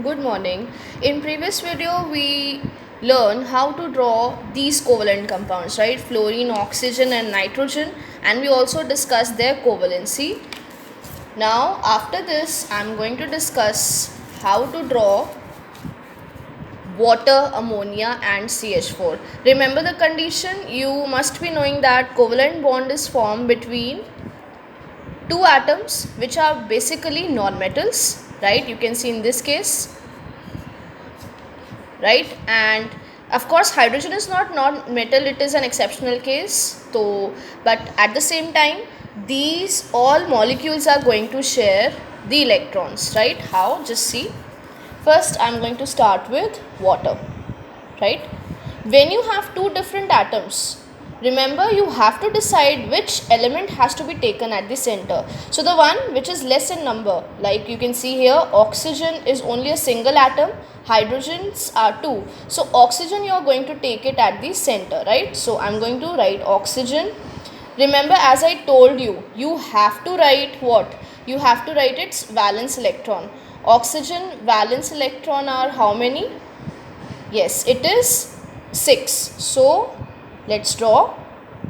Good morning. In previous video we learned how to draw these covalent compounds, right? Fluorine, oxygen and nitrogen, and we also discussed their covalency. Now after this I'm going to discuss how to draw water, ammonia and CH4. Remember the condition, you must be knowing that covalent bond is formed between two atoms which are basically non-metals, right? You can see in this case, right? And of course hydrogen is not non-metal, it is an exceptional case. So but at the same time these all molecules are going to share the electrons, right? How? Just see. First I'm going to start with water, right? When you have two different atoms, remember you have to decide which element has to be taken at the center. So the one which is less in number, like you can see here, oxygen is only a single atom, hydrogens are two. So oxygen you are going to take it at the center, right? So I'm going to write oxygen. Remember, as I told you, you have to write what? You have to write its valence electron. Oxygen valence electron are how many? Yes, it is 6. So let's draw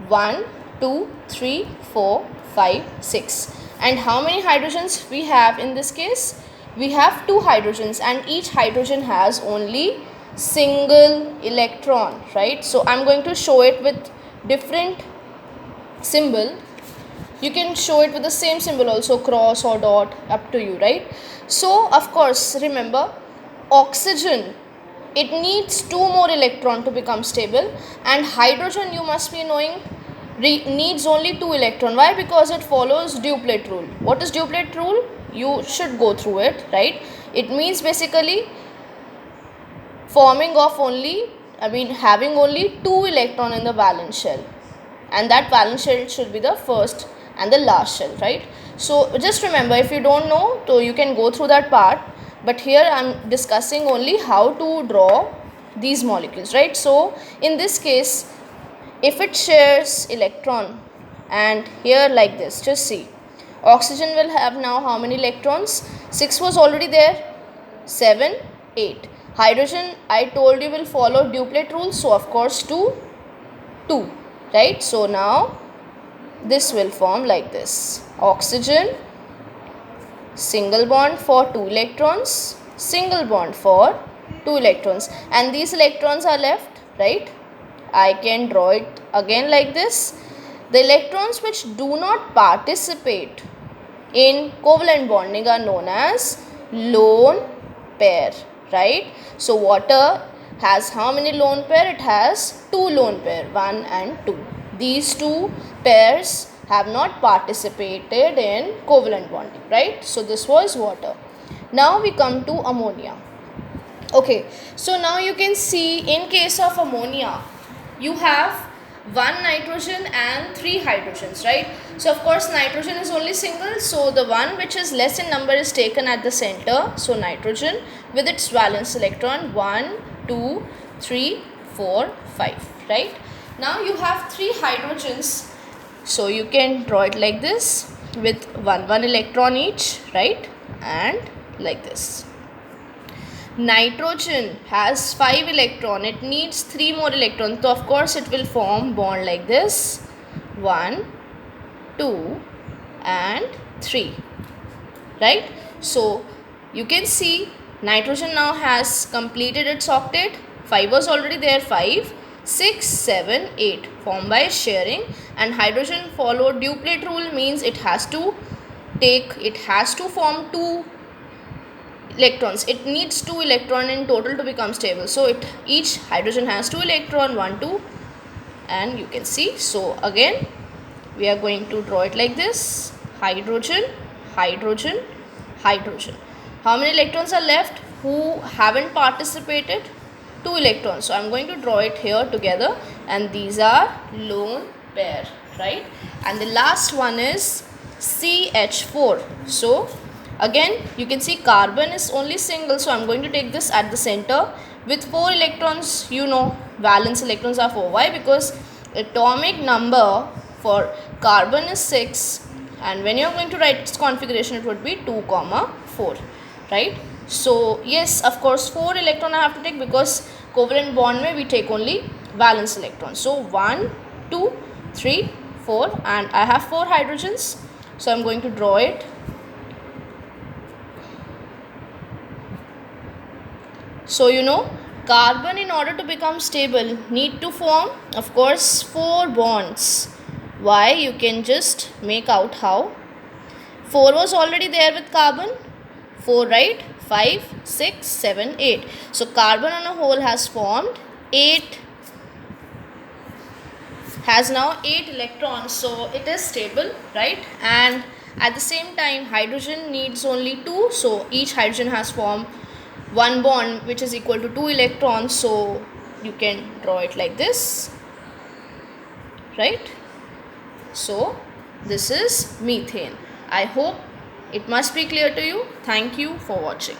1, 2, 3, 4, 5, 6. And how many hydrogens we have in this case? We have 2 hydrogens and each hydrogen has only single electron, right? So I'm going to show it with different symbol. You can show it with the same symbol also, cross or dot, up to you, right? So of course remember, oxygen, it needs 2 more electron to become stable, and hydrogen, you must be knowing, needs only 2 electron. Why? Because it follows duplet rule. What is duplet rule? You should go through it, right? It means basically forming of having only 2 electron in the valence shell, and that valence shell should be the first and the last shell, right? So just remember, if you don't know, so you can go through that part, but here I'm discussing only how to draw these molecules, right? So in this case, if it shares electron, and here like this, just see, oxygen will have now how many electrons? 6 was already there, 7, 8. Hydrogen, I told you, will follow duplet rule, so of course 2, 2, right? So now this will form like this: oxygen, single bond for 2 electrons, single bond for 2 electrons, and these electrons are left, right? I can draw it again like this. The electrons which do not participate in covalent bonding are known as lone pair, right? So water has how many lone pair? It has 2 lone pair, 1 and 2. These 2 pairs have not participated in covalent bonding, right? So this was water. Now we come to ammonia. Okay, so now you can see, in case of ammonia, you have 1 nitrogen and 3 hydrogens, right? So of course nitrogen is only single, so the one which is less in number is taken at the center. So nitrogen with its valence electron 1, 2, 3, 4, 5, right? Now you have 3 hydrogens, so you can draw it like this with 1 electron each, right? And like this. Nitrogen has 5 electron, it needs 3 more electrons, so of course it will form bond like this: 1, 2 and 3, right? So you can see nitrogen now has completed its octet. 5 was already there, 5, 6, 7, 8 formed by sharing, and hydrogen followed duplet rule, means it has to form 2 electrons. It needs 2 electron in total to become stable, so each hydrogen has 2 electron, 1, 2, and you can see. So again we are going to draw it like this: hydrogen, hydrogen, hydrogen. How many electrons are left who haven't participated? 2 electrons, so I'm going to draw it here together, and these are lone pair, right? And the last one is CH4. So again you can see carbon is only single, so I'm going to take this at the center with 4 electrons. You know, valence electrons are 4. Why? Because atomic number for carbon is 6, and when you're going to write its configuration, it would be 2, 4, right? So yes, of course 4 electron I have to take, because covalent bond may we take only valence electron. So 1, 2, 3, 4, and I have 4 hydrogens. So I'm going to draw it. So carbon, in order to become stable, need to form, of course, 4 bonds. Why? You can just make out how. 4 was already there with carbon. 4, right? 5, 6, 7, 8. So carbon on a whole has formed 8, has now 8 electrons. So it is stable, right? And at the same time, hydrogen needs only 2. So each hydrogen has formed one bond which is equal to 2 electrons. So you can draw it like this, right? So this is methane. I hope it must be clear to you. Thank you for watching.